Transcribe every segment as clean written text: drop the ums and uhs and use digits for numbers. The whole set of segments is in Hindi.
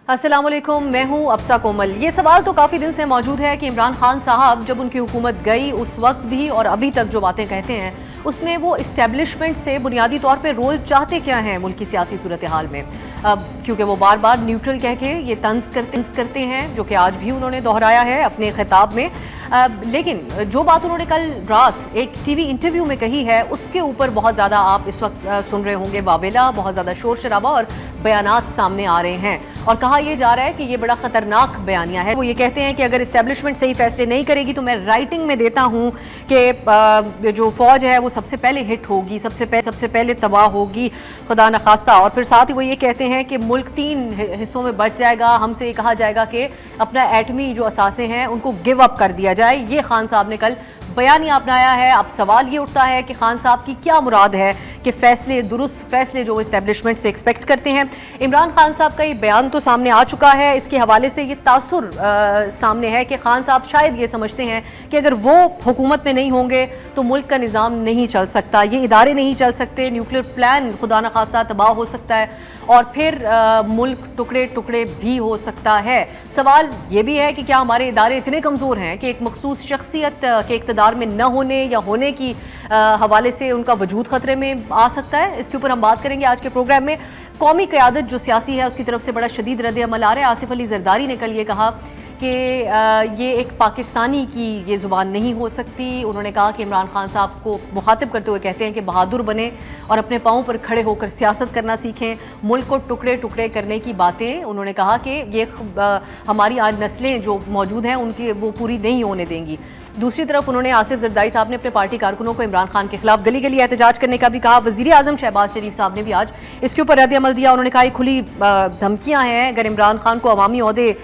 अस्सलामुअलैकुम, मैं हूं अफसा कोमल। ये सवाल तो काफ़ी दिन से मौजूद है कि इमरान खान साहब जब उनकी हुकूमत गई उस वक्त भी और अभी तक जो बातें कहते हैं उसमें वो इस्टेब्लिशमेंट से बुनियादी तौर पे रोल चाहते क्या हैं मुल्क की सियासी सूरत हाल में। क्योंकि वो बार बार न्यूट्रल कह के ये तंज करते हैं, जो कि आज भी उन्होंने दोहराया है अपने खिताब में। लेकिन जो बात उन्होंने कल रात एक टीवी इंटरव्यू में कही है उसके ऊपर बहुत ज़्यादा आप इस वक्त सुन रहे होंगे वावेला, बहुत ज़्यादा शोर शराबा और बयानात सामने आ रहे हैं। और कहा यह जा रहा है कि ये बड़ा खतरनाक बयानिया है। वो ये कहते हैं कि अगर इस्टेब्लिशमेंट सही फैसले नहीं करेगी तो मैं राइटिंग में देता हूँ कि जो फौज है वो सबसे पहले हिट होगी, सबसे पहले तबाह होगी, खुदा न खास्ता। और फिर साथ ही वो ये कहते हैं कि मुल्क 3 हिस्सों में बच जाएगा। हमसे ये कहा जाएगा कि अपना एटमी जो असासे हैं उनको गिव अप कर दिया जाए। ये खान साहब ने कल बयानिया अपनाया है। अब सवाल ये उठता है कि खान साहब की क्या मुराद है कि फैसले, दुरुस्त फैसले जो इस्टेब्लिशमेंट से एक्सपेक्ट करते हैं। इमरान खान साहब का ये बयान तो सामने आ चुका है। इसके हवाले से ये तासुर सामने है कि खान साहब शायद ये समझते हैं कि अगर वो हुकूमत में नहीं होंगे तो मुल्क का निज़ाम नहीं चल सकता, ये इदारे नहीं चल सकते, न्यूक्लियर प्लान खुदा न खास्ता तबाह हो सकता है और फिर मुल्क टुकड़े टुकड़े भी हो सकता है। सवाल ये भी है कि क्या हमारे इदारे इतने कमज़ोर हैं कि एक मखसूस शख्सियत के इक़्तिदार में न होने या होने की हवाले से उनका वजूद ख़तरे में आ सकता है। इसके ऊपर हम बात करेंगे आज के प्रोग्राम में। कौमी क़यादत जो सियासी है उसकी तरफ से बड़ा शदीद रद्द अमल आ रहा है। आसिफ अली जरदारी ने कल ये कहा कि ये एक पाकिस्तानी की ये ज़ुबान नहीं हो सकती। उन्होंने कहा कि इमरान खान साहब को मुखातिब करते हुए कहते हैं कि बहादुर बने और अपने पाँव पर खड़े होकर सियासत करना सीखें। मुल्क को टुकड़े टुकड़े करने की बातें उन्होंने कहा कि ये हमारी आज नस्लें जो मौजूद हैं उनकी वो पूरी नहीं होने देंगी। दूसरी तरफ उन्होंने आसिफ जरदारी साहब ने अपने पार्टी कारकुनों को इमरान खान के खिलाफ गली गली एहतजाज करने का भी कहा। वज़ीर आज़म शहबाज शरीफ साहब ने भी आज इसके ऊपर रद्द अमल दिया। उन्होंने कहा ये खुली धमकियां हैं। अगर इमरान खान को अवामी ओहदे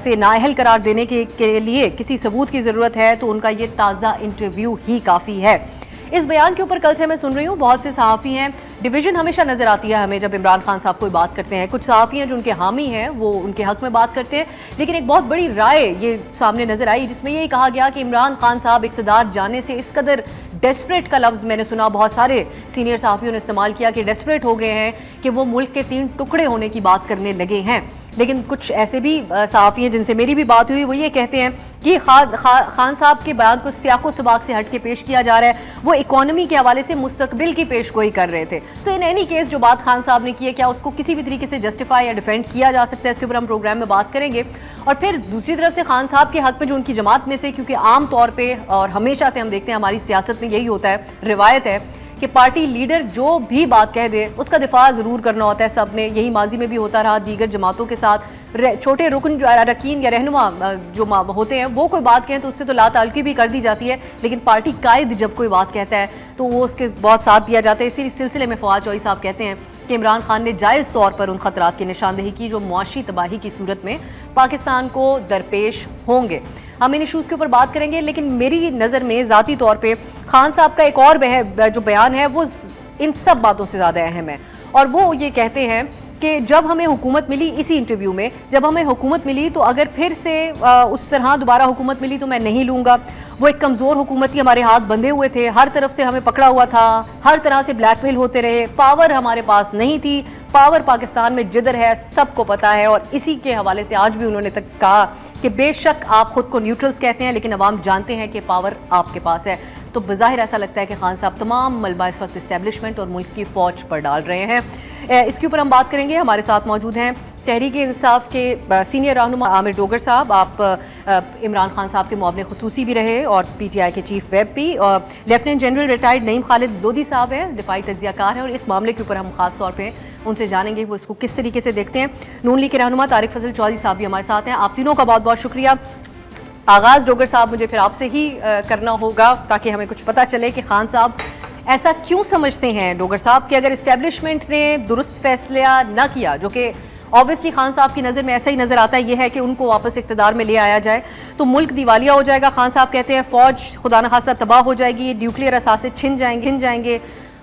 से नाअहल करार देने के लिए किसी सबूत की ज़रूरत है तो उनका ये ताज़ा इंटरव्यू ही काफ़ी है। इस बयान के ऊपर कल से मैं सुन रही हूँ बहुत से सहाफ़ी हैं। डिवीज़न हमेशा नज़र आती है हमें जब इमरान खान साहब कोई बात करते हैं। कुछ सहाफ़ी हैं जो उनके हामी हैं, वो उनके हक़ में बात करते हैं, लेकिन एक बहुत बड़ी राय ये सामने नज़र आई जिसमें यही कहा गया कि इमरान खान साहब इक़्तिदार जाने से इस कदर डेस्परेट का लफ्ज़ मैंने सुना, बहुत सारे सीनियर सहाफ़ियों ने इस्तेमाल किया कि डेस्परेट हो गए हैं कि वो मुल्क के 3 टुकड़े होने की बात करने लगे हैं। लेकिन कुछ ऐसे भी सहाफ़ी हैं जिनसे मेरी भी बात हुई, वो ये कहते हैं कि खान साहब के बयान को सियाको सबाक से हट के पेश किया जा रहा है। वो इकॉनमी के हवाले से मुस्तकबिल की पेश गोई कर रहे थे। तो इन एनी केस जो बात खान साहब ने की है, क्या उसको किसी भी तरीके से जस्टिफाई या डिफेंड किया जा सकता है, इसके ऊपर हम प्रोग्राम में बात करेंगे। और फिर दूसरी तरफ से खान साहब के हक़ में जो उनकी जमात में से, क्योंकि आम तौर पर और हमेशा से हम देखते हैं हमारी सियासत में यही होता है, रिवायत है कि पार्टी लीडर जो भी बात कह दे उसका दिफा ज़रूर करना होता है। सब ने यही माजी में भी होता रहा। दीगर जमातों के साथ छोटे रुकन रकीन या रहनुमा जो होते हैं वो कोई बात कहें तो उससे तो लाताल्लुकी भी कर दी जाती है, लेकिन पार्टी कायद जब कोई बात कहता है तो वो उसके बहुत साथ दिया जाता है। इसी सिलसिले में फवाद चौधरी साहब कहते हैं कि इमरान खान ने जायज़ तौर पर उन खतरात की निशानदेही की जो मुआशी तबाही की सूरत में पाकिस्तान को दरपेश होंगे। हम इन इशूज़ के ऊपर बात करेंगे, लेकिन मेरी नज़र में ज़ाती तौर पे खान साहब का एक और जो बयान है वो इन सब बातों से ज़्यादा अहम है। और वो ये कहते हैं कि जब हमें हुकूमत मिली, इसी इंटरव्यू में जब हमें हुकूमत मिली तो अगर फिर से उस तरह दोबारा हुकूमत मिली तो मैं नहीं लूँगा। वो एक कमज़ोर हुकूमत थी, हमारे हाथ बंधे हुए थे, हर तरफ से हमें पकड़ा हुआ था, हर तरह से ब्लैकमेल होते रहे, पावर हमारे पास नहीं थी। पावर पाकिस्तान में जिधर है सबको पता है। और इसी के हवाले से आज भी उन्होंने तक कहा कि बेशक आप खुद को न्यूट्रल्स कहते हैं लेकिन अवाम जानते हैं कि पावर आपके पास है। तो बज़ाहिर ऐसा लगता है कि खान साहब तमाम मलबा इस वक्त इस्टेब्लिशमेंट और मुल्क की फ़ौज पर डाल रहे हैं। इसके ऊपर हम बात करेंगे। हमारे साथ मौजूद हैं तहरीक इंसाफ के सीनियर रहनुमा आमिर डोगर साहब। आप इमरान खान साहब के मुआवने खुसूसी भी रहे और PTI के चीफ वेब भी, और lieutenant general retired Naeem Khalid Lodhi साहब हैं, दिफाई तज्जियाकार हैं, और इस मामले के ऊपर हम खास तौर पे उनसे जानेंगे वो इसको किस तरीके से देखते हैं। नून लीग के रहनुमा तारिक फजल चौधरी साहब भी हमारे साथ हैं। आप तीनों का बहुत बहुत शुक्रिया। आगाज़ डोगर साहब मुझे फिर आपसे ही करना होगा ताकि हमें कुछ पता चले कि खान साहब ऐसा क्यों समझते हैं, डोगर साहब, कि अगर इस्टेब्लिशमेंट ने दुरुस्त फैसला न किया, जो कि ऑब्वियसली खान साहब की नज़र में ऐसा ही नज़र आता है, ये है कि उनको वापस इक़्तिदार में ले आया जाए तो मुल्क दिवालिया हो जाएगा। खान साहब कहते हैं फ़ौज खुदा न खास्ता तबाह हो जाएगी, न्यूक्लियर असासे छिन जाएंगे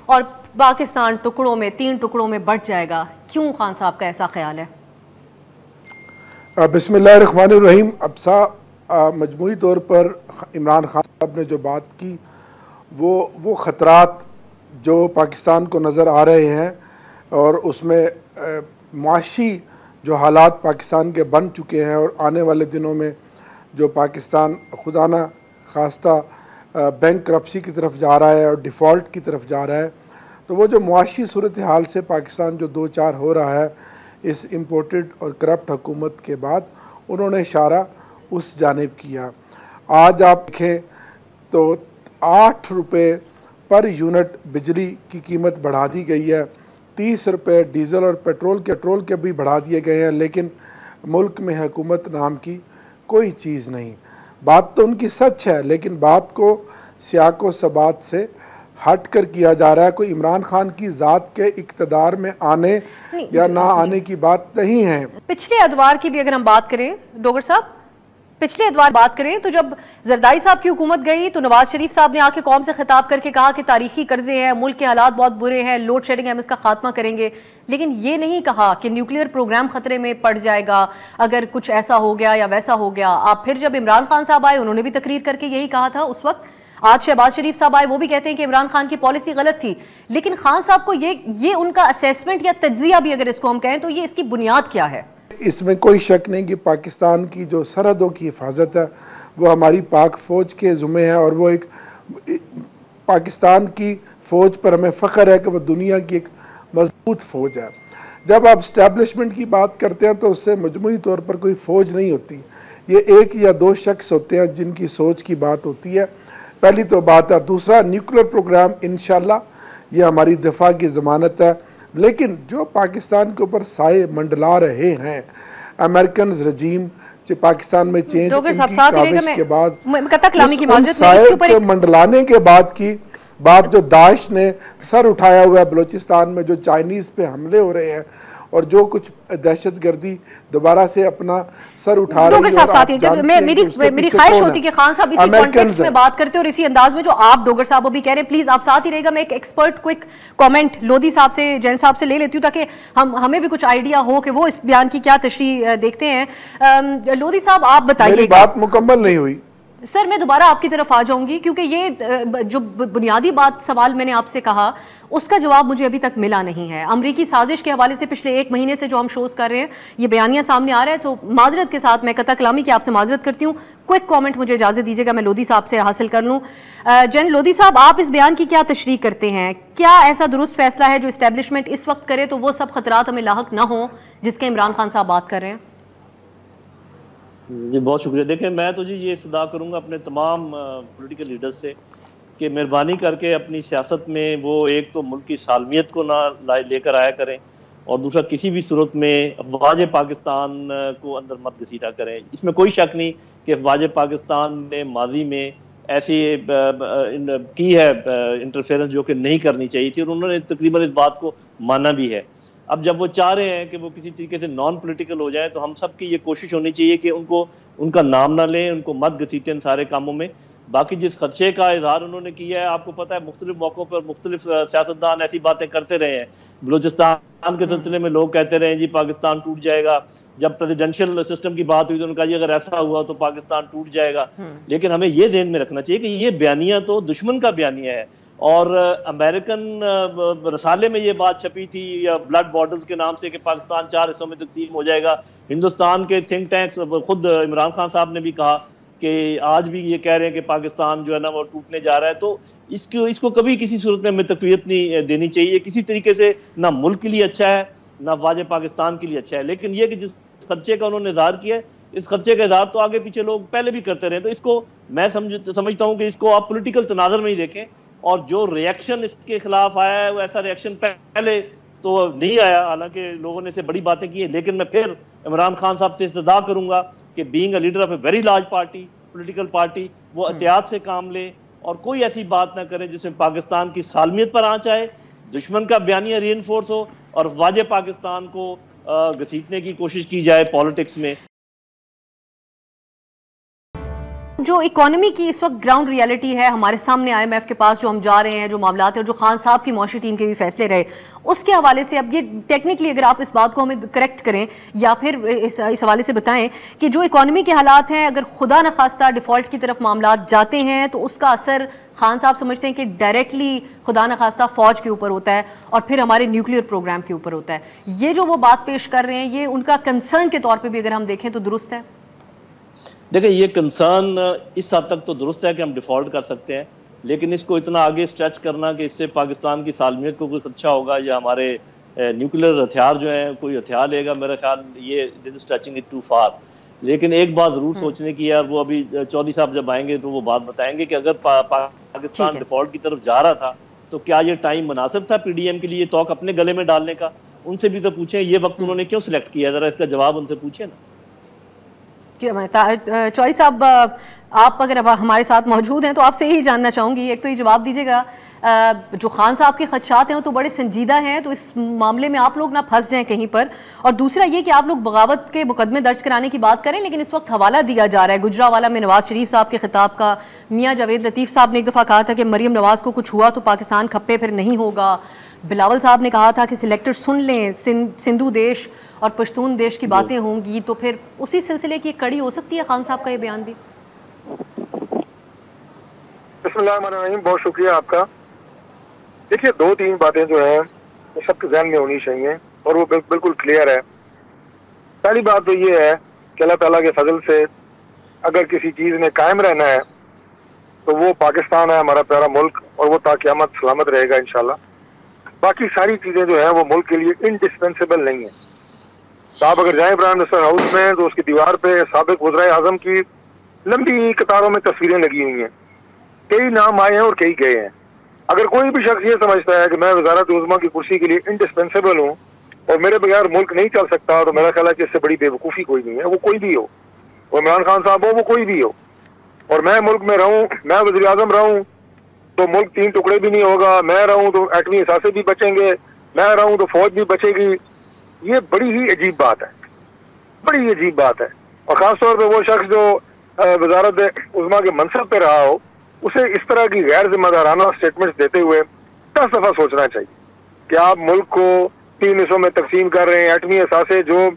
और पाकिस्तान टुकड़ों में, 3 टुकड़ों में बढ़ जाएगा। क्यों खान साहब का ऐसा ख्याल है? बिस्मिल्लाहिर्रहमानिर्रहीम। मजमूई तौर पर इमरान खान साहब ने जो बात की वो ख़तरात जो पाकिस्तान को नज़र आ रहे हैं और उसमें मुआशी जो हालात पाकिस्तान के बन चुके हैं और आने वाले दिनों में जो पाकिस्तान खुदा न खास्ता बैंक करप्सी की तरफ जा रहा है और डिफ़ॉल्ट की तरफ जा रहा है, तो वो जो मुआशी सूरत हाल से पाकिस्तान जो दो चार हो रहा है इस इम्पोर्टेड और करप्ट हुकूमत के बाद, उन्होंने इशारा उस जानिब किया। आज आप देखें तो 8 रुपये पर यूनिट बिजली की कीमत बढ़ा दी गई है, 30 रुपये डीज़ल और पेट्रोल के भी बढ़ा दिए गए हैं, लेकिन मुल्क में हुकूमत नाम की कोई चीज़ नहीं। बात तो उनकी सच है, लेकिन बात को सियाको सबात से हट कर किया जा रहा है। कोई इमरान खान की ज़ात के इक़्तिदार में आने या ना आने की बात नहीं है। पिछले अदवार की भी अगर हम बात करें डोगर साहब, पिछले अदवार बात करें तो जब जरदारी साहब की हुकूमत गई तो नवाज शरीफ साहब ने आके कौम से खिताब करके कहा कि तारीखी कर्जे हैं, मुल्क के हालात बहुत बुरे हैं, लोड शेडिंग हम इसका खात्मा करेंगे, लेकिन ये नहीं कहा कि न्यूक्लियर प्रोग्राम खतरे में पड़ जाएगा अगर कुछ ऐसा हो गया या वैसा हो गया। आप फिर जब इमरान खान साहब आए उन्होंने भी तकरीर करके यही कहा था उस वक्त। आज शहबाज शरीफ साहब आए, वो भी कहते हैं कि इमरान खान की पॉलिसी गलत थी, लेकिन खान साहब को ये उनका असेसमेंट या तज्जिया भी अगर इसको हम कहें तो ये इसकी बुनियाद क्या है? इसमें कोई शक नहीं कि पाकिस्तान की जो सरहदों की हिफाजत है वो हमारी पाक फ़ौज के ज़ुम्मे है, और वो एक पाकिस्तान की फ़ौज पर हमें फ़ख्र है कि वो दुनिया की एक मजबूत फ़ौज है। जब आप इस्टेब्लिशमेंट की बात करते हैं तो उससे मजमूई तौर पर कोई फ़ौज नहीं होती, ये एक या दो शख्स होते हैं जिनकी सोच की बात होती है। पहली तो बात है। दूसरा, न्यूक्लियर प्रोग्राम इंशाल्लाह ये हमारी दिफा की ज़मानत है, लेकिन जो पाकिस्तान के ऊपर साए मंडला रहे हैं अमेरिकन रजीम जो पाकिस्तान में चेंज के बाद साए के मंडलाने के बाद की बात जो दाइश ने सर उठाया हुआ है बलूचिस्तान में, जो चाइनीज़ पे हमले हो रहे हैं और जो कुछ दहशतगर्दी दोबारा से अपना सर उठा रही है। मेरी ख्वाहिश होती कि खान साहब इसी कॉन्टेक्स्ट में बात करते और इसी अंदाज में जो आप डोगर साहब अभी कह रहे हैं, प्लीज आप साथ ही रहेगा। मैं एक एक्सपर्ट क्विक कमेंट लोधी साहब से, जैन साहब से ले लेती हूँ ताकि हमें भी कुछ आइडिया हो कि वो इस बयान की क्या तशरीह देखते हैं। लोधी साहब आप बताइए। बात मुकम्मल नहीं हुई सर, मैं दोबारा आपकी तरफ आ जाऊंगी क्योंकि ये जो बुनियादी बात सवाल मैंने आपसे कहा उसका जवाब मुझे अभी तक मिला नहीं है। अमरीकी साजिश के हवाले से पिछले 1 महीने से जो हम शोज कर रहे हैं ये बयानिया सामने आ रहा है, तो माजरत के साथ मैं कता कलामी की आपसे माजरत करती हूँ। क्विक कमेंट मुझे इजाजत दीजिएगा, मैं लोधी साहब से हासिल कर लूँ। जन लोधी साहब, आप इस बयान की क्या तशरीह करते हैं? क्या ऐसा दुरुस्त फैसला है जो इस्टेब्लिशमेंट इस वक्त करे तो वो सब खतरात हमें लाहक ना हो जिसके इमरान खान साहब बात कर रहे हैं? जी बहुत शुक्रिया। देखें, मैं तो जी ये सदा करूँगा अपने तमाम पॉलिटिकल लीडर्स से कि मेहरबानी करके अपनी सियासत में वो एक तो मुल्क की सालमियत को ना लेकर आया करें, और दूसरा किसी भी सूरत में अफवाज पाकिस्तान को अंदर मत घसीटा करें। इसमें कोई शक नहीं कि अफवाज पाकिस्तान ने माजी में ऐसी की है इंटरफेरेंस जो कि नहीं करनी चाहिए थी, और उन्होंने तकरीबन इस बात को माना भी है। अब जब वो चाह रहे हैं कि वो किसी तरीके से नॉन पॉलिटिकल हो जाए, तो हम सब की ये कोशिश होनी चाहिए कि उनका नाम ना लें, उनको मत घसीटें इन सारे कामों में। बाकी जिस खदशे का इजहार उन्होंने किया है, आपको पता है मुख्तलिफ मौक़ों पर मुख्तलिफ सियासतदान ऐसी बातें करते रहे हैं। बलूचिस्तान के सिलसिले में लोग कहते रहे जी पाकिस्तान टूट जाएगा, जब प्रेसिडेंशियल सिस्टम की बात हुई तो उन्होंने कहा अगर ऐसा हुआ तो पाकिस्तान टूट जाएगा। लेकिन हमें ये ध्यान में रखना चाहिए कि ये बयानिया तो दुश्मन का बयानिया है, और अमेरिकन रसाले में ये बात छपी थी या ब्लड बॉर्डर्स के नाम से कि पाकिस्तान 4 हिस्सों में तकसीम हो जाएगा। हिंदुस्तान के थिंक टैंक्स, खुद इमरान खान साहब ने भी कहा कि आज भी ये कह रहे हैं कि पाकिस्तान जो है ना वो टूटने जा रहा है। तो इसको कभी किसी सूरत में हमें तकवीयत नहीं देनी चाहिए। किसी तरीके से ना मुल्क के लिए अच्छा है ना वाजे पाकिस्तान के लिए अच्छा है। लेकिन ये कि जिस खदशे का उन्होंने इजहार किया है, इस खदशे का इजहार तो आगे पीछे लोग पहले भी करते रहे, तो इसको मैं समझता हूँ कि इसको आप पोलिटिकल तनाजर में ही देखें। और जो रिएक्शन इसके खिलाफ आया है वो ऐसा रिएक्शन पहले तो नहीं आया, हालांकि लोगों ने इसे बड़ी बातें की है। लेकिन मैं फिर इमरान खान साहब से इस्तदा करूंगा कि being a leader of a very large party, political party, वो एहतियात से काम ले और कोई ऐसी बात ना करें जिसमें पाकिस्तान की सालमियत पर आंच आए, दुश्मन का बयानिया रीइंफोर्स हो और वाजे पाकिस्तान को घसीटने की कोशिश की जाए पॉलिटिक्स में। जो इकोनॉमी की इस वक्त ग्राउंड रियलिटी है हमारे सामने, IMF के पास जो हम जा रहे हैं, जो मामला है और जो खान साहब की मुआशी टीम के भी फैसले रहे, उसके हवाले से अब ये टेक्निकली अगर आप इस बात को हमें करेक्ट करें या फिर इस हवाले से बताएं कि जो इकोनॉमी के हालात हैं, अगर खुदा न खास्ता डिफॉल्ट की तरफ मामला जाते हैं तो उसका असर खान साहब समझते हैं कि डायरेक्टली खुदा न खास्ता फौज के ऊपर होता है और फिर हमारे न्यूक्लियर प्रोग्राम के ऊपर होता है। ये जो वो बात पेश कर रहे हैं, ये उनका कंसर्न के तौर पे भी अगर हम देखें तो दुरुस्त है? देखिए, ये कंसर्न इस हद तक तो दुरुस्त है कि हम डिफॉल्ट कर सकते हैं, लेकिन इसको इतना आगे स्ट्रेच करना कि इससे पाकिस्तान की सालमियत को कुछ अच्छा होगा या हमारे न्यूक्लियर हथियार जो हैं कोई हथियार लेगा, मेरा ख्याल ये दिस स्ट्रेचिंग इट टू फार। लेकिन एक बात जरूर सोचने की, यार वो अभी चौधरी साहब जब आएंगे तो वो बात बताएंगे कि अगर पाकिस्तान डिफॉल्ट की तरफ जा रहा था तो क्या ये टाइम मुनासिब था पीडीएम के लिए तोक अपने गले में डालने का? उनसे भी तो पूछें ये वक्त उन्होंने क्यों सिलेक्ट किया, जरा इसका जवाब उनसे पूछे ना। चौधरी साहब, आप अगर अब हमारे साथ मौजूद हैं तो आपसे यही जानना चाहूंगी, एक तो ये जवाब दीजिएगा, जो खान साहब के खदशात हैं वो तो बड़े संजीदा हैं, तो इस मामले में आप लोग ना फंस जाएं कहीं पर। और दूसरा ये कि आप लोग बगावत के मुकदमे दर्ज कराने की बात करें, लेकिन इस वक्त हवाला दिया जा रहा है गुजरावाला में नवाज शरीफ साहब के खिताब का। मियाँ जावेद लतीफ़ साहब ने एक दफ़ा कहा था कि मरियम नवाज को कुछ हुआ तो पाकिस्तान खप्पे फिर नहीं होगा। बिलावल साहब ने कहा था कि सिलेक्टर सुन लें, सिंधु देश और पश्तून देश की बातें होंगी, तो फिर उसी सिलसिले की कड़ी हो सकती है खान साहब का ये बयान भी। बिस्मिल्लाहिर्रहमानिर्रहीम, बहुत शुक्रिया आपका। देखिए, दो तीन बातें जो हैं वो सबके ध्यान में होनी चाहिए और वो बिल्कुल क्लियर है। पहली बात तो ये है कि अल्लाह ताला के फजल से अगर किसी चीज़ ने कायम रहना है तो वो पाकिस्तान है, हमारा प्यारा मुल्क, और वो ताक़यामत सलामत रहेगा इंशाल्लाह। बाकी सारी चीज़ें जो हैं वो मुल्क के लिए इंडिस्पेंसिबल नहीं है। तो आप अगर जाएँ प्राइम मिनिस्टर हाउस में तो उसकी दीवार पे साबिक वज़ीर आज़म की लंबी कतारों में तस्वीरें लगी हुई हैं। कई नाम आए हैं और कई गए हैं। अगर कोई भी शख्स ये समझता है कि मैं वज़ारत उज़्मा की कुर्सी के लिए इंडिस्पेंसिबल हूँ और मेरे बगैर मुल्क नहीं चल सकता, तो मेरा ख्याल है कि इससे बड़ी बेवकूफ़ी कोई नहीं है। वो कोई भी हो, वो इमरान खान साहब हो, वो कोई भी हो, और मैं मुल्क में रहूँ, मैं वज़ीर आज़म रहूँ तो मुल्क तीन टुकड़े भी नहीं होगा, मैं रहूँ तो एटमी असासे भी बचेंगे, मैं रहूँ तो फौज भी बचेगी। ये बड़ी ही अजीब बात है, बड़ी अजीब बात है। और ख़ासतौर पर वो शख्स जो वज़ारत उज़्मा के मनसब पे रहा हो, उसे इस तरह की गैर जिम्मेदाराना स्टेटमेंट्स देते हुए 10 दफा सोचना चाहिए कि आप मुल्क को 3 हिस्सों में तकसीम कर रहे हैं। एटमी असासे जो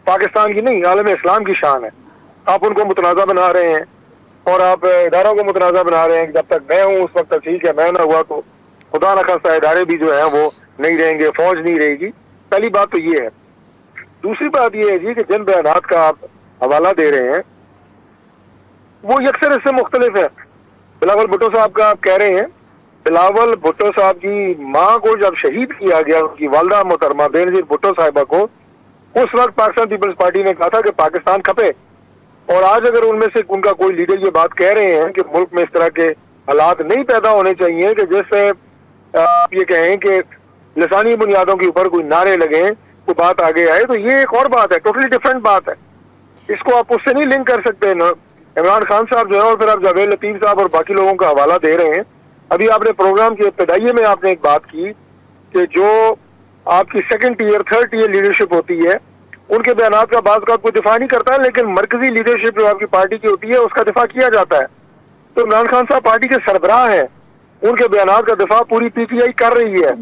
पाकिस्तान की नहीं, आलम इस्लाम की शान है, आप उनको मुतनाज़ा बना रहे हैं और आप इदारों को मुतनाज़ा बना रहे हैं कि जब तक मैं हूँ उस वक्त तक ठीक है, मैं ना हुआ तो खुदा न खास्ता इदारे भी जो है वो नहीं रहेंगे, फौज नहीं रहेगी। पहली बात तो ये है। दूसरी बात ये है जी कि जिन बयानात का आप हवाला दे रहे हैं वो यकसर इससे मुख्तलिफ है। बिलावल भुट्टो साहब का आप कह रहे हैं, बिलावल भुट्टो साहब की माँ को जब शहीद किया गया, उनकी वालदा मोहतरमा बेनजीर भुट्टो साहिबा को, उस वक्त पाकिस्तान पीपल्स पार्टी ने कहा था कि पाकिस्तान खपे। और आज अगर उनमें से उनका कोई लीडर ये बात कह रहे हैं कि मुल्क में इस तरह के हालात नहीं पैदा होने चाहिए कि जिससे आप ये कहें कि लसानी बुनियादों के ऊपर कोई नारे लगे, कोई बात आगे आए, तो ये एक और बात है, टोटली डिफरेंट बात है। इसको आप उससे नहीं लिंक कर सकते न। इमरान खान साहब जो है और फिर आप जावेद लतीफ़ साहब और बाकी लोगों का हवाला दे रहे हैं। अभी आपने प्रोग्राम के इब्तिदाइये में आपने एक बात की कि जो आपकी second tier third tier leadership होती है उनके बयानात का बाज़ का कोई दिफा नहीं करता है, लेकिन मरकजी लीडरशिप जो आपकी पार्टी की होती है उसका दिफा किया जाता है। तो इमरान खान साहब पार्टी के सरबराह हैं, उनके बयानात का दिफा पूरी पीटीआई कर रही है।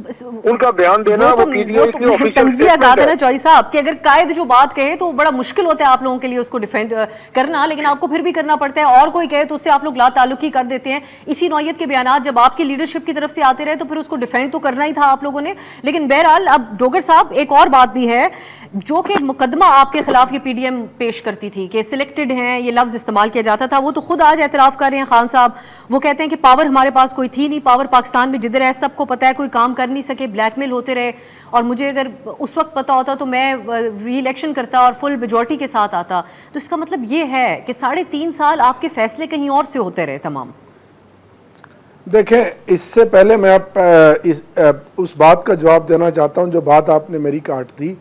उनका बयान देना वो पीटीआई की ऑफिशियल स्टेटमेंट है ना चौधरी साहब कि अगर कायद जो बात कहे तो बड़ा मुश्किल होता है आप लोगों के लिए उसको डिफेंड करना, लेकिन आपको फिर भी करना पड़ता है। और कोई कहे तो उससे आप लोग ला ताल्लुकी कर देते हैं। इसी नौयत के बयानात जब आपकी लीडरशिप की तरफ से आते रहे तो फिर उसको डिफेंड तो करना ही था आप लोगों ने। लेकिन बहरहाल अब डोगर साहब, एक और बात भी है जो कि मुकदमा आपके खिलाफ ये पीडीएम पेश करती थी कि सिलेक्टेड हैं, ये लफ्ज इस्तेमाल किया जाता था, वो तो खुद आज एतराफ़ कर रहे हैं खान साहब। वो कहते हैं कि पावर हमारे पास कोई थी नहीं, पावर पाकिस्तान में जिधर है सबको पता है, कोई काम कर नहीं सके, ब्लैकमेल होते रहे, और मुझे अगर उस वक्त पता होता तो मैं री इलेक्शन करता और फुल मेजॉरिटी के साथ आता। तो इसका मतलब ये है कि 3.5 साल आपके फैसले कहीं और से होते रहे तमाम। देखें, इससे पहले मैं उस बात का जवाब देना चाहता हूँ जो बात आपने मेरी काट दी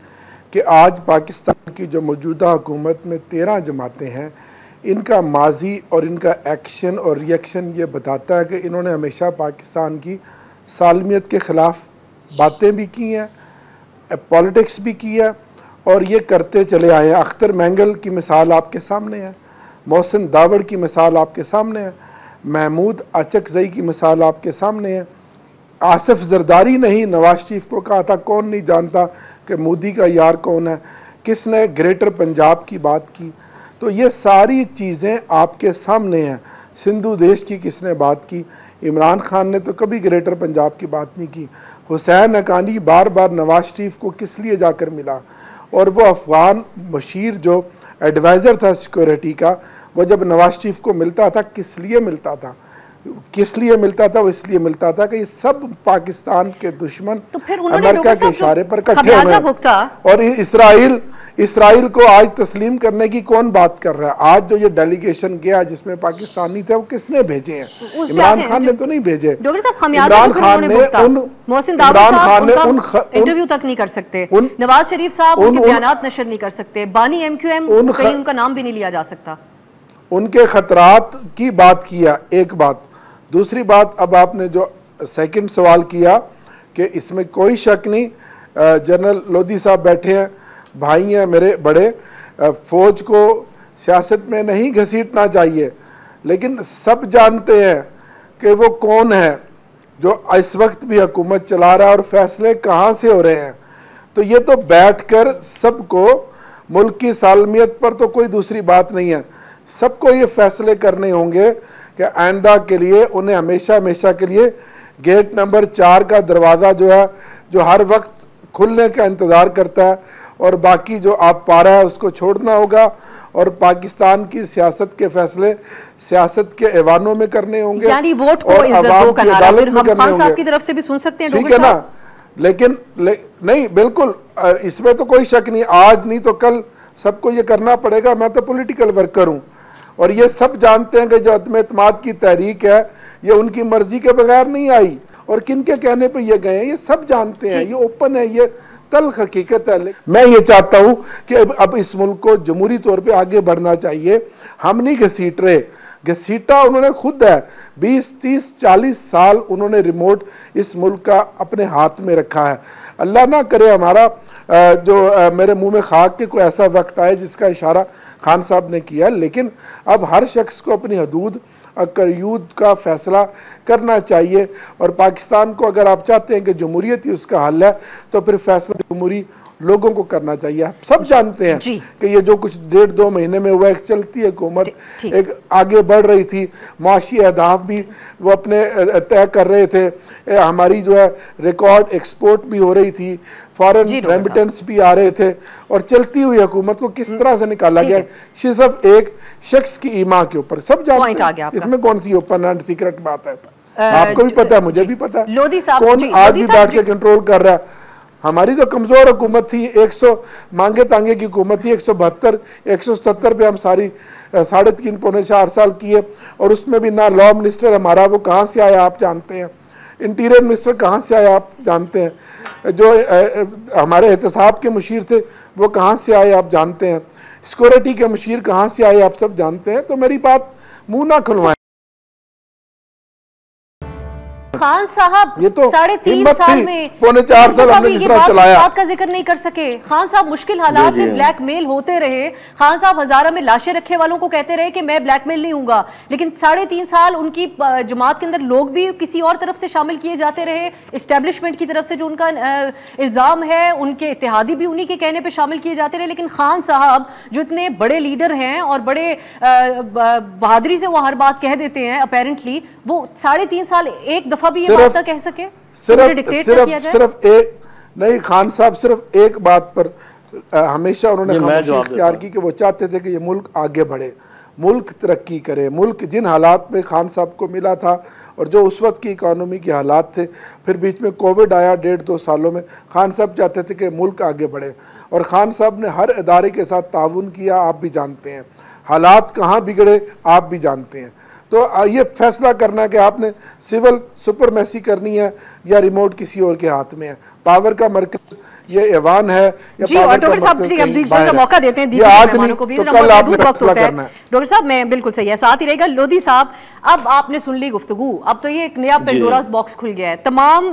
कि आज पाकिस्तान की जो मौजूदा हुकूमत में 13 जमातें हैं, इनका माजी और इनका एक्शन और रिएक्शन ये बताता है कि इन्होंने हमेशा पाकिस्तान की सालमियत के ख़िलाफ़ बातें भी की हैं, पॉलिटिक्स भी की है और ये करते चले आए हैं। अख्तर मैंगल की मिसाल आपके सामने है, मोहसिन दावड़ की मिसाल आपके सामने है, महमूद अचकज़ई की मिसाल आपके सामने है। आसिफ जरदारी ने ही नवाज शरीफ को कहा था, कौन नहीं जानता कि मोदी का यार कौन है, किसने ग्रेटर पंजाब की बात की। तो ये सारी चीज़ें आपके सामने हैं। सिंधु देश की किसने बात की, इमरान खान ने तो कभी ग्रेटर पंजाब की बात नहीं की। हुसैन हक्कानी बार बार नवाज शरीफ को किस लिए जाकर मिला, और वो अफगान मशीर जो एडवाइज़र था सिक्योरिटी का, वो जब नवाज शरीफ को मिलता था किस लिए मिलता था, किस लिए मिलता था? वो इसलिए मिलता था कि ये सब पाकिस्तान के दुश्मन तो फिर अमेरिका के इशारे पर इकट्ठे हुए और इसराइल को आज तस्लीम करने की कौन बात कर रहा है? आज जो ये डेलीगेशन गया जिसमें पाकिस्तानी थे, वो किसने भेजे हैं? इमरान खान ने तो नहीं भेजे। इमरान खान ने इंटरव्यू तक नहीं कर सकते, नवाज शरीफ साहब उनके बयानात नशर नहीं कर सकते, बानी एमक्यूएम कहीं उनका नाम भी नहीं लिया जा सकता। उनके खतरात की बात किया, एक बात। दूसरी बात, अब आपने जो सेकंड सवाल किया कि इसमें कोई शक नहीं, जनरल लोधी साहब बैठे हैं, भाई हैं मेरे बड़े, फौज को सियासत में नहीं घसीटना चाहिए, लेकिन सब जानते हैं कि वो कौन है जो इस वक्त भी हुकूमत चला रहा है और फैसले कहाँ से हो रहे हैं। तो ये तो बैठकर सबको, मुल्क की सालमियत पर तो कोई दूसरी बात नहीं है, सबको ये फैसले करने होंगे कि आइंदा के लिए उन्हें हमेशा हमेशा के लिए गेट नंबर 4 का दरवाज़ा जो है, जो हर वक्त खुलने का इंतज़ार करता है, और बाकी जो आप पा रहा है उसको छोड़ना होगा, और पाकिस्तान की सियासत के फैसले सियासत के ऐवानों में करने होंगे, यानी वोट को इज्जत दो का नारा फिर हम खान साहब की तरफ से भी सुन सकते हैं, ठीक है ना? लेकिन नहीं, बिल्कुल इसमें तो कोई शक नहीं, आज नहीं तो कल सबको ये करना पड़ेगा। मैं तो पॉलिटिकल वर्कर हूँ और ये सब जानते हैं कि जो अदम एतमाद की तहरीक है ये उनकी मर्जी के बगैर नहीं आई, और किन के कहने पे ये गए हैं ये सब जानते हैं, ये ओपन है, ये तल्ख हकीकत है। मैं ये चाहता हूँ कि अब इस मुल्क को जमहूरी तौर पे आगे बढ़ना चाहिए, हम नहीं घसीट रहे, घसीटा उन्होंने खुद है। 20, 30, 40 साल उन्होंने रिमोट इस मुल्क का अपने हाथ में रखा है। अल्लाह ना करे हमारा जो मेरे मुंह में खाक के कोई ऐसा वक्त आए जिसका इशारा खान साहब ने किया, लेकिन अब हर शख्स को अपनी हदूद अकयूद का फैसला करना चाहिए, और पाकिस्तान को अगर आप चाहते हैं कि जमहूरियत ही उसका हल है तो फिर फैसला जमहूरी लोगों को करना चाहिए। सब जानते हैं कि ये जो कुछ 1.5-2 महीने में हुआ, एक चलती हुकूमत एक आगे बढ़ रही थी, माशी अहदाफ भी वो अपने तय कर रहे थे, हमारी जो है रिकॉर्ड एक्सपोर्ट भी हो रही थी, फॉरेन रेमिटेंस भी आ रहे थे, और चलती हुई हुकूमत को किस तरह से निकाला गया सिर्फ एक शख्स की ईमा के ऊपर। सब जानते हैं, इसमें कौन सी ओपन एंड सीक्रेट बात है? आपको भी पता है, मुझे भी पता है, कौन आज भी बैठ के कंट्रोल कर रहा है। हमारी जो कमज़ोर हुकूमत थी, 100 मांगे तांगे की हुकूमत थी, 172, 177 पे हम सारी 3.5 पौने 4 साल किए, और उसमें भी ना लॉ मिनिस्टर हमारा वो कहाँ से आया आप जानते हैं, इंटीरियर मिनिस्टर कहाँ से आया आप जानते हैं, जो हमारे एहतसाब के मुशीर थे वो कहाँ से आए आप जानते हैं, सिक्योरिटी के मुशीर कहाँ से आए आप सब जानते हैं। तो मेरी बात मुँह ना खुलवाएं। खान साहब ये तो 3.5 साल में 4 साल हमने जिस तरह चलाया, बात का जिक्र नहीं कर सके। खान साहब मुश्किल हालात में ब्लैकमेल होते रहे, खान साहब हजारा में लाशें रखे वालों को कहते रहे कि मैं ब्लैकमेल नहीं हूंगा, लेकिन 3.5 साल उनकी जमात के अंदर लोग भी किसी और तरफ से शामिल किए जाते रहे, इस्टेब्लिशमेंट की तरफ से जो उनका इल्जाम है, उनके इत्तेहादी भी उन्हीं के कहने पर शामिल किए जाते रहे। लेकिन खान साहब जो इतने बड़े लीडर हैं और बड़े बहादुरी से वो हर बात कह देते हैं, अपेरेंटली वो 3.5 साल एक दफा भी ये बात कह सके, सिर्फ एक नहीं, खान साहब सिर्फ एक बात पर हमेशा उन्होंने खामोशी इख्तियार की कि वो चाहते थे कि ये मुल्क आगे बढ़े, मुल्क तरक्की करे। मुल्क जिन हालात में खान साहब को मिला था और जो उस वक्त की इकानमी के हालात थे, फिर बीच में कोविड आया 1.5-2 सालों में, खान साहब चाहते थे कि मुल्क आगे बढ़े, और खान साहब ने हर इदारे के साथ ताउन किया, आप भी जानते हैं, हालात कहाँ बिगड़े आप भी जानते हैं। तो ये फैसला करना है कि आपने सिविल सुपरमेसी करनी है या रिमोट किसी और के हाथ में है, पावर का मरकज ये ऐवान है या जी, और डॉक्टर साहब का मौका देते हैं, तो कल आपने फैसला करना है। डॉक्टर साहब मैं बिल्कुल सही है, साथ ही रहेगा लोधी साहब। अब आपने सुन ली गुफ्तगू, अब तो ये एक नया पेंडोरास बॉक्स खुल गया है। तमाम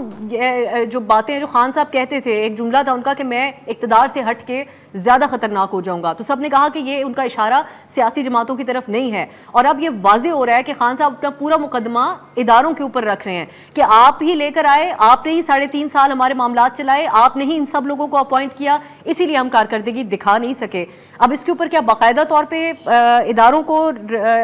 जो बातें जो खान साहब कहते थे, एक जुमला था उनका कि मैं इक़्तिदार से हट के ज्यादा खतरनाक हो जाऊंगा, तो सबने कहा कि ये उनका इशारा सियासी जमातों की तरफ नहीं है, और अब ये वाज़ेह हो रहा है कि खान साहब अपना पूरा मुकदमा इदारों के ऊपर रख रहे हैं कि आप ही लेकर आए, आपने ही 3.5 साल हमारे मामलात चलाए, आपने ही इन सब लोगों को अपॉइंट किया, इसीलिए हम कारकर्दगी दिखा नहीं सके। अब इसके ऊपर क्या बाकायदा तौर पर इदारों को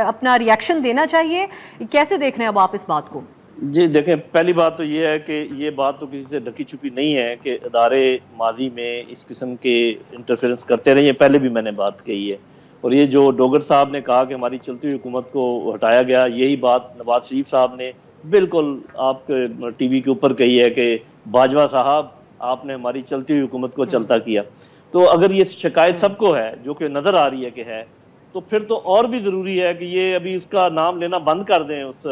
अपना रिएक्शन देना चाहिए? कैसे देख रहे हैं अब आप इस बात को? जी देखें, पहली बात तो ये है कि ये बात तो किसी से ढकी छुपी नहीं है कि अदारे माजी में इस किस्म के इंटरफेरेंस करते रहे, पहले भी मैंने बात कही है। और ये जो डोगर साहब ने कहा कि हमारी चलती हुई हुकूमत को हटाया गया, यही बात नवाज शरीफ साहब ने बिल्कुल आपके टीवी के ऊपर कही है कि बाजवा साहब आपने हमारी चलती हुई हुकूमत को चलता किया। तो अगर ये शिकायत सबको है, जो कि नज़र आ रही है कि है, तो फिर तो और भी ज़रूरी है कि ये अभी उसका नाम लेना बंद कर दें उस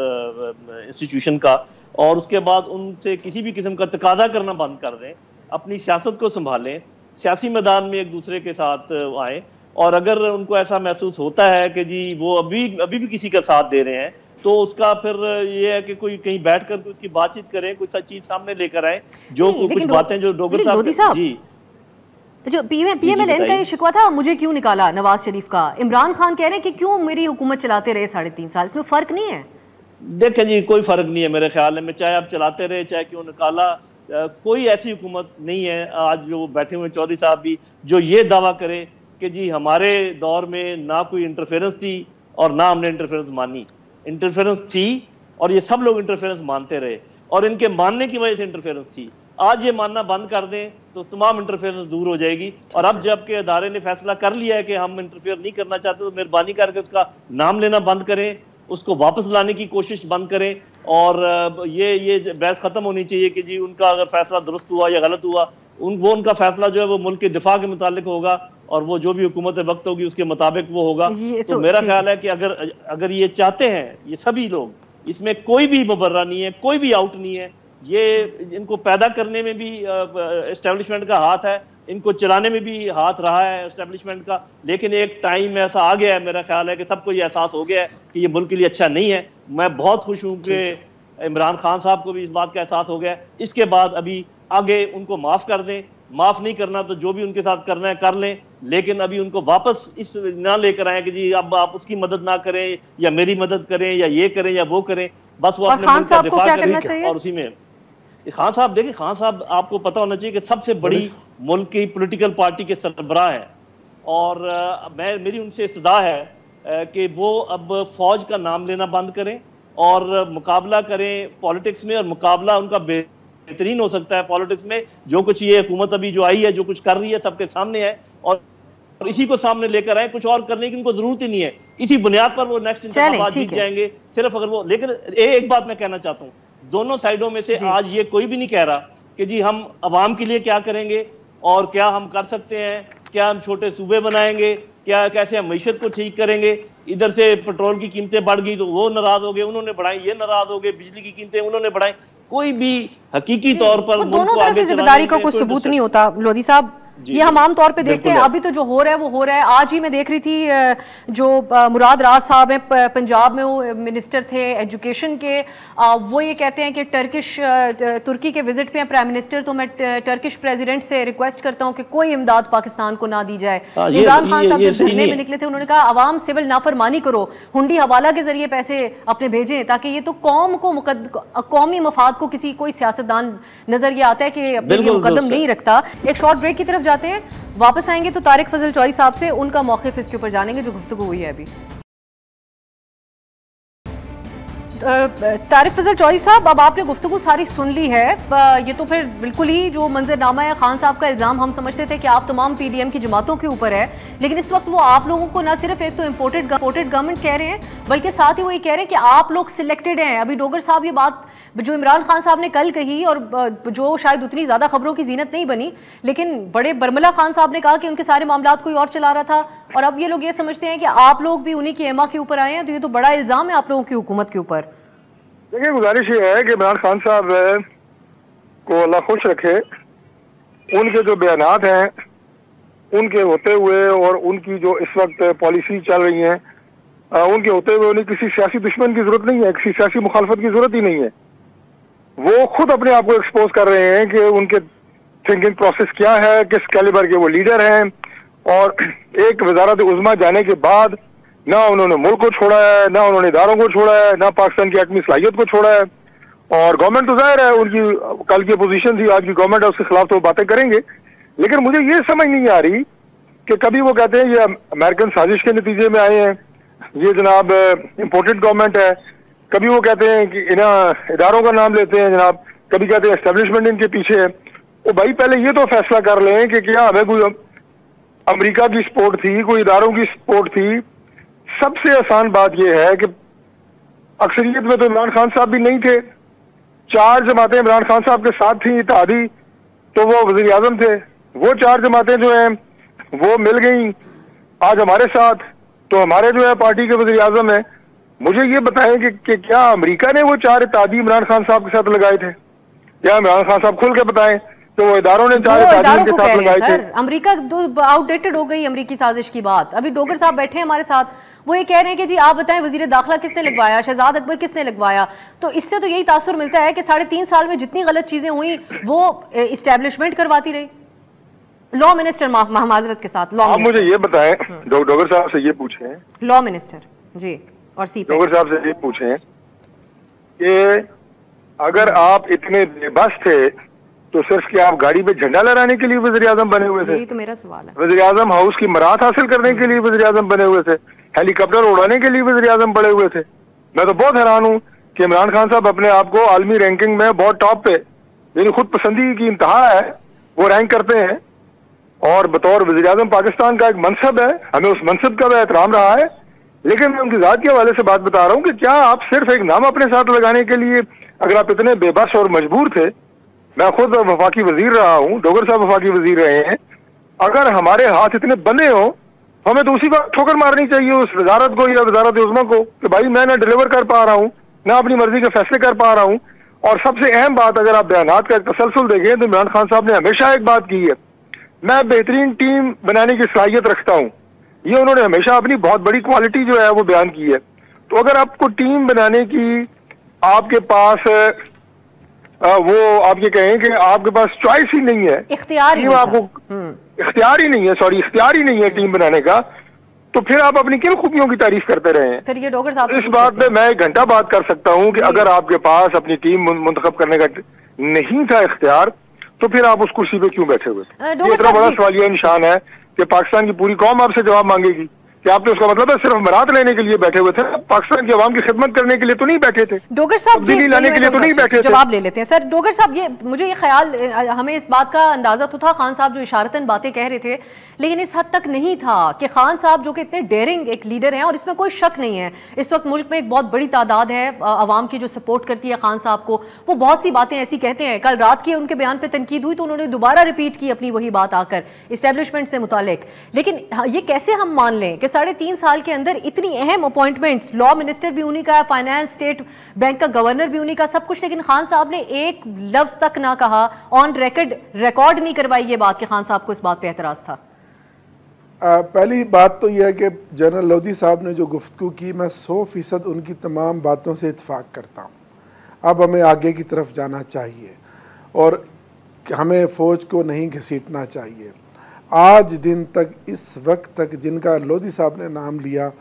इंस्टीट्यूशन का, और उसके बाद उनसे किसी भी किस्म का तकाजा करना बंद कर दें, अपनी सियासत को संभालें, सियासी मैदान में एक दूसरे के साथ आएँ। और अगर उनको ऐसा महसूस होता है कि जी वो अभी भी किसी का साथ दे रहे हैं, तो उसका फिर ये है कि कोई कहीं बैठ कर उसकी बातचीत करें, कुछ चीज़ सामने लेकर आए, जो कुछ बातें जो डोगर साहब जी जो PMLN का ये शिकवा था, मुझे क्यों निकाला नवाज शरीफ का, इमरान खान कह रहे हैं कि क्यों मेरी हुकूमत चलाते रहे 3.5 साल, इसमें फर्क नहीं है? देखें जी, कोई फर्क नहीं है मेरे ख्याल में, चाहे आप चलाते रहे चाहे क्यों निकाला, कोई ऐसी हुकूमत नहीं है आज जो बैठे हुए चौधरी साहब भी जो ये दावा करे कि जी हमारे दौर में ना कोई इंटरफेरेंस थी और ना हमने इंटरफेरेंस मानी। इंटरफेरेंस थी और ये सब लोग इंटरफेरेंस मानते रहे, और इनके मानने की वजह से इंटरफेरेंस थी। आज ये मानना बंद कर दें तो तमाम इंटरफेरेंस दूर हो जाएगी। और अब जबकि अदारे ने फैसला कर लिया है कि हम इंटरफेयर नहीं करना चाहते, तो मेहरबानी करके उसका नाम लेना बंद करें, उसको वापस लाने की कोशिश बंद करें, और ये बहस खत्म होनी चाहिए कि जी उनका अगर फैसला दुरुस्त हुआ या गलत हुआ, उनका फैसला जो है वो मुल्क के दिफा के मुतालिक होगा, और वो जो भी हुकूमत वक्त होगी उसके मुताबिक वो होगा। तो मेरा ख्याल है कि अगर ये चाहते हैं ये सभी लोग, इसमें कोई भी मुबर्रा नहीं है, कोई भी आउट नहीं है, ये इनको पैदा करने में भी एस्टेब्लिशमेंट का हाथ है, इनको चलाने में भी हाथ रहा है एस्टेब्लिशमेंट का, लेकिन एक टाइम ऐसा आ गया है, मेरा ख्याल है कि सबको ये एहसास हो गया है कि ये मुल्क के लिए अच्छा नहीं है। मैं बहुत खुश हूँ कि इमरान खान साहब को भी इस बात का एहसास हो गया है। इसके बाद अभी आगे उनको माफ़ कर दें, माफ़ नहीं करना तो जो भी उनके साथ करना है कर लें, लेकिन अभी उनको वापस इस ना लेकर आए कि जी अब आप उसकी मदद ना करें या मेरी मदद करें या ये करें या वो करें, बस वो अपने मुल्क का दिफा करें। और उसी में खान साहब, देखिए खान साहब आपको पता होना चाहिए कि सबसे बड़ी मुल्क की पॉलिटिकल पार्टी के सरबराह है, और मेरी उनसे इस्तदा है कि वो अब फौज का नाम लेना बंद करें और मुकाबला करें पॉलिटिक्स में, और मुकाबला उनका बेहतरीन हो सकता है पॉलिटिक्स में। जो कुछ ये हुकूमत अभी जो आई है, जो कुछ कर रही है, सबके सामने है, और इसी को सामने लेकर आए, कुछ और करने की उनको जरूरत ही नहीं है। इसी बुनियाद पर वो नेक्स्ट इंतखाबात जीत जाएंगे, सिर्फ अगर वो। लेकिन एक बात मैं कहना चाहता हूँ, दोनों साइडों में से आज ये कोई भी नहीं कह रहा कि जी हम अवाम के लिए क्या करेंगे और क्या हम कर सकते हैं, क्या हम छोटे सूबे बनाएंगे, क्या कैसे हम मईशत को ठीक करेंगे। इधर से पेट्रोल की कीमतें बढ़ गई तो वो नाराज हो गए, उन्होंने बढ़ाई, ये नाराज हो गए, बिजली की कीमतें उन्होंने बढ़ाई। कोई भी हकीकी तौर पर दोनों तरफ की जिम्मेदारी का कोई सबूत नहीं होता लोधी साहब, ये हम आम तौर पे देखते हैं। अभी तो जो हो रहा है वो हो रहा है। आज ही मैं देख रही थी जो मुराद राज साहब हैं, पंजाब में वो मिनिस्टर थे एजुकेशन के, वो ये कहते हैं कि तुर्की के विजिट पे हैं प्राइम मिनिस्टर, तो मैं टर्किश प्रेसिडेंट से रिक्वेस्ट करता हूं कि कोई इमदाद पाकिस्तान को ना दी जाए। इमरान खान साहब जब धरने में निकले थे, उन्होंने कहा अवाम सिविल नाफरमानी करो, हुंडी हवाला के जरिए पैसे अपने भेजें, ताकि ये तो कौम को कौमी मफाद को कोई सियासतदान नजर ये आता है कि अपने लिए मुकदम नहीं रखता। एक शॉर्ट ब्रेक की तरफ जाते हैं, वापस आएंगे तो तारिक फजल चौधरी साहब से उनका मौक़िफ़ इसके ऊपर जानेंगे जो गुफ्तगू हुई है अभी। तारिक फजल चौधरी साहब, अब आपने गुफ्तगू सारी सुन ली है, ये तो फिर बिल्कुल ही जो मंजरनामा है खान साहब का इल्ज़ाम, हम समझते थे कि आप तमाम PDM की जमातों के ऊपर है, लेकिन इस वक्त वो आप लोगों को ना सिर्फ एक तो इम्पोर्टेड गवर्नमेंट कह रहे हैं, बल्कि साथ ही वो ये कह रहे हैं कि आप लोग सिलेक्टेड हैं। अभी डोगर साहब ये बात जो इमरान खान साहब ने कल कही, और जो शायद उतनी ज़्यादा खबरों की जीनत नहीं बनी, लेकिन बड़े बरमला खान साहब ने कहा कि उनके सारे मामलात कोई और चला रहा था, और अब ये लोग ये समझते हैं कि आप लोग भी उन्हीं की एमा के ऊपर आए हैं, तो ये तो बड़ा इल्ज़ाम है आप लोगों की हुकूमत के ऊपर। देखिए, गुजारिश ये है कि इमरान खान साहब को अल्लाह खुश रखे, उनके जो बयानात हैं उनके होते हुए और उनकी जो इस वक्त पॉलिसी चल रही हैं, उनके होते हुए उन्हें किसी सियासी दुश्मन की जरूरत नहीं है, किसी सियासी मुखालफत की जरूरत ही नहीं है। वो खुद अपने आप को एक्सपोज कर रहे हैं कि उनके थिंकिंग प्रोसेस क्या है, किस कैलिबर के वो लीडर हैं, और एक वजारत उज़्मा जाने के बाद ना उन्होंने मुल्क को छोड़ा है, ना उन्होंने इदारों को छोड़ा है, ना पाकिस्तान की एटमी सलाहियत को छोड़ा है। और गवर्नमेंट तो जाहिर है उनकी कल की अपोजिशन थी, आज की गवर्नमेंट है, उसके खिलाफ तो बातें करेंगे, लेकिन मुझे ये समझ नहीं आ रही कि कभी वो कहते हैं ये अमेरिकन साजिश के नतीजे में आए हैं, ये जनाब इम्पोर्टेड गवर्नमेंट है, कभी वो कहते हैं कि इन इदारों का नाम लेते हैं जनाब, कभी कहते हैं एस्टेब्लिशमेंट इनके पीछे है। तो भाई पहले ये तो फैसला कर लें कि क्या हमें कोई अमेरिका की सपोर्ट थी, कोई इदारों की सपोर्ट थी। सबसे आसान बात यह है कि अक्सरियत में तो इमरान खान साहब भी नहीं थे, 4 जमातें इमरान खान साहब के साथ थी, इत्तेहादी, तो वो वजीर आजम थे। वो 4 जमातें जो हैं वो मिल गई आज हमारे साथ, तो हमारे जो है पार्टी के वजीर आजम है। मुझे ये बताएं कि क्या अमेरिका ने वो 4 इत्तेहादी इमरान खान साहब के साथ लगाए थे, या इमरान खान साहब खुल के बताएं तो वो इदारों ने 4 इत्तेहादी के साथ लगाए थे। अमेरिका आउटडेटेड हो गई अमेरिकी साजिश की बात। अभी डोगर साहब बैठे हैं हमारे साथ, वो ये कह रहे हैं कि जी आप बताएं वजीर दाखिला किसने लगवाया, शहजाद अकबर किसने लगवाया। तो इससे तो यही तासुर मिलता है कि 3.5 साल में जितनी गलत चीजें हुई वो इस्टेब्लिशमेंट करवाती रही, लॉ मिनिस्टर माजरत के साथ। आप मुझे ये बताएं, डोगर साहब से ये पूछें, लॉ मिनिस्टर जी और सी डोगर साहब से ये पूछें कि अगर आप इतने बेबस थे तो सिर्फ क्या आप गाड़ी पे झंडा लहराने के लिए वज़ीर आज़म बने हुए थे? यही तो मेरा सवाल है। वज़ीर आज़म हाउस की मराहत हासिल करने के लिए वज़ीर आज़म बने हुए थे, हेलीकॉप्टर उड़ाने के लिए वज़ीर आज़म बने हुए थे। मैं तो बहुत हैरान हूँ कि इमरान खान साहब अपने आप को आलमी रैंकिंग में बहुत टॉप पे, यानी खुद पसंदी की इंतहा है, वो रैंक करते हैं। और बतौर वज़ीर आज़म पाकिस्तान का एक मनसब है, हमें उस मनसब का एहतराम रहा है। लेकिन मैं उनकी जात के हवाले से बात बता रहा हूँ कि क्या आप सिर्फ एक नाम अपने साथ लगाने के लिए, अगर आप इतने बेबस और मजबूर थे, मैं खुद वफाकी वजीर रहा हूँ, डोगर साहब वफाकी वजीर रहे हैं, अगर हमारे हाथ इतने बंधे हो हमें तो उसी वक्त ठोकर मारनी चाहिए उस वजारत को या वजारत उज़्मा को कि भाई मैं ना डिलीवर कर पा रहा हूँ, ना अपनी मर्जी के फैसले कर पा रहा हूँ। और सबसे अहम बात, अगर आप बयानात का एक तसलसल देखें तो इमरान खान साहब ने हमेशा एक बात की है, मैं बेहतरीन टीम बनाने की सलाहियत रखता हूँ। ये उन्होंने हमेशा अपनी बहुत बड़ी क्वालिटी जो है वो बयान की है। तो अगर आपको टीम बनाने की आपके पास वो आप ये कहें कि आपके पास चॉइस ही नहीं है, इख्तियार ही आपको इख्तियार ही नहीं है, सॉरी इख्तियार ही नहीं है टीम बनाने का, तो फिर आप अपनी किन खूबियों की तारीफ करते रहे हैं? फिर ये डोगर साहब इस बात पे मैं 1 घंटा बात कर सकता हूँ कि अगर आपके पास अपनी टीम मुंतखब करने का नहीं था इख्तियार, तो फिर आप उस कुर्सी पे क्यों बैठे हुए थे? ये इतना बड़ा सवालिया निशान है कि पाकिस्तान की पूरी कौम आपसे जवाब मांगेगी कि आपने, उसका मतलब है सिर्फ मराद लेने के लिए बैठे हुए थे, पाकिस्तान की आवाम की खिदमत करने के लिए तो नहीं बैठे थे, डोगर साहब दिल्ली लाने के लिए तो नहीं बैठे थे। जवाब ले लेते हैं सर। डोगर साहब, ये मुझे ये ख्याल, हमें इस बात का अंदाजा तो था खान साहब जो इशारतन बातें कह रहे थे, लेकिन इस हद तक नहीं था कि खान साहब जो कि इतने डेयरिंग एक लीडर हैं, और इसमें कोई शक नहीं है इस वक्त मुल्क में एक बहुत बड़ी तादाद है आवाम की जो सपोर्ट करती है खान साहब को, वो बहुत सी बातें ऐसी कहते हैं। कल रात की उनके बयान पर तनकीद हुई तो उन्होंने दोबारा रिपीट की अपनी वही बात आकर इस्टेब्लिशमेंट से मुतालिक। लेकिन ये कैसे हम मान लें कि 3.5 साल के अंदर इतनी अहम अपॉइंटमेंट्स, लॉ मिनिस्टर भी उन्हीं का है, फाइनेंस स्टेट बैंक का गवर्नर भी उन्हीं का, सब कुछ, लेकिन खान साहब ने एक लफ्ज तक ना कहा, ऑन रिकॉर्ड नहीं करवाई ये बात कि खान साहब को इस बात पे एतराज था? पहली बात तो यह है कि जनरल लोधी साहब ने जो गुफ्तगू की, मैं 100% उनकी तमाम बातों से इत्फाक करता हूँ। अब हमें आगे की तरफ जाना चाहिए और हमें फ़ौज को नहीं घसीटना चाहिए। आज दिन तक, इस वक्त तक जिनका लोधी साहब ने नाम लिया,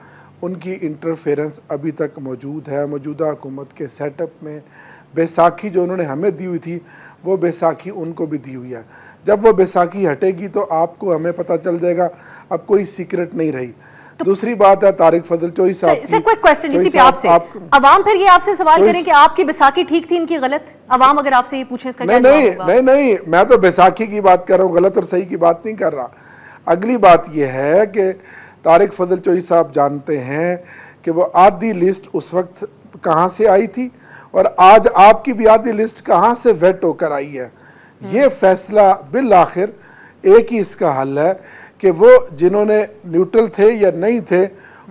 उनकी इंटरफेरेंस अभी तक मौजूद है। मौजूदा हुकूमत के सेटअप में बैसाखी जो उन्होंने हमें दी हुई थी, वो बैसाखी उनको भी दी हुई है। जब वो बैसाखी हटेगी तो आपको, हमें पता चल जाएगा, अब कोई सीक्रेट नहीं रही। तो दूसरी बात है तारिक फजल चोई साहब, सर क्विक क्वेश्चन इसी पे आपसे, अवाम फिर ये आपसे सवाल करें कि आपकी बैसाखी ठीक थी, इनकी गलत? अवाम अगर आपसे ये पूछे इसका क्या जवाब होगा? नहीं, मैं तो बैसाखी की बात कर रहा हूँ, गलत और सही की बात नहीं कर रहा। अगली बात यह है कि तारिक फजल चोई साहब जानते हैं कि वो आधी लिस्ट उस वक्त कहाँ से आई थी और आज आपकी भी आधी लिस्ट कहाँ से वेट होकर आई है। ये फैसला बिल आखिर एक ही इसका हल है कि वो जिन्होंने न्यूट्रल थे या नहीं थे,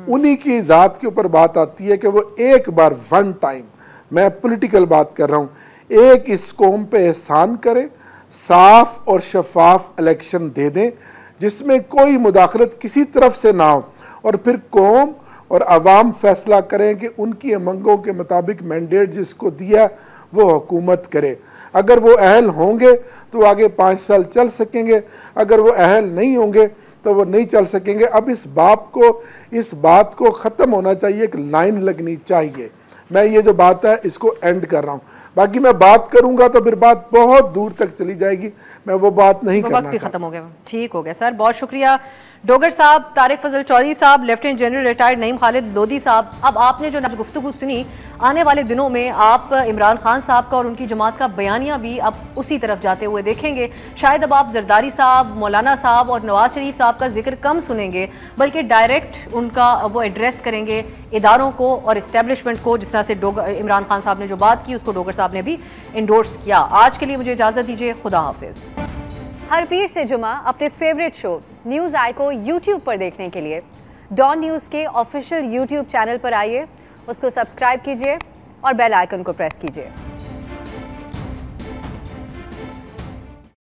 उन्हीं की ज़ात के ऊपर बात आती है कि वो एक बार, वन टाइम, मैं पॉलिटिकल बात कर रहा हूँ, एक इस कौम पे एहसान करें, साफ और शफाफ इलेक्शन दे दें जिसमें कोई मुदाखलत किसी तरफ से ना हो, और फिर कौम और अवाम फैसला करें कि उनकी मंगों के मुताबिक मैंडेट जिसको दिया वो हुकूमत करे। अगर वो अहल होंगे तो आगे 5 साल चल सकेंगे, अगर वो अहल नहीं होंगे तो वो नहीं चल सकेंगे। अब इस बात को ख़त्म होना चाहिए, एक लाइन लगनी चाहिए। मैं ये जो बात है इसको एंड कर रहा हूँ, बाकी मैं बात करूँगा तो फिर बात बहुत दूर तक चली जाएगी। मैं वो बात नहीं करना वक्त भी खत्म हो गया। ठीक हो गया सर, बहुत शुक्रिया। डोगर साहब, तारिक फजल चौधरी साहब, lieutenant general retired Naeem Khalid Lodhi साहब, अब आपने जो गुफ्तगू सुनी, आने वाले दिनों में आप इमरान खान साहब का और उनकी जमात का बयानिया भी अब उसी तरफ जाते हुए देखेंगे। शायद अब आप जरदारी साहब, मौलाना साहब और नवाज शरीफ साहब का जिक्र कम सुनेंगे, बल्कि डायरेक्ट उनका वो एड्रेस करेंगे इदारों को और इस्टेब्लिशमेंट को, जिस तरह से इमरान खान साहब ने जो बात की उसको डोगर साहब ने भी इंडोर्स किया। आज के लिए मुझे इजाज़त दीजिए, खुदा हाफिज़। हर पीर से जुमा अपने फेवरेट शो न्यूज़ आई को यूट्यूब पर देखने के लिए डॉन न्यूज़ के ऑफिशियल यूट्यूब चैनल पर आइए, उसको सब्सक्राइब कीजिए और बेल आइकन को प्रेस कीजिए।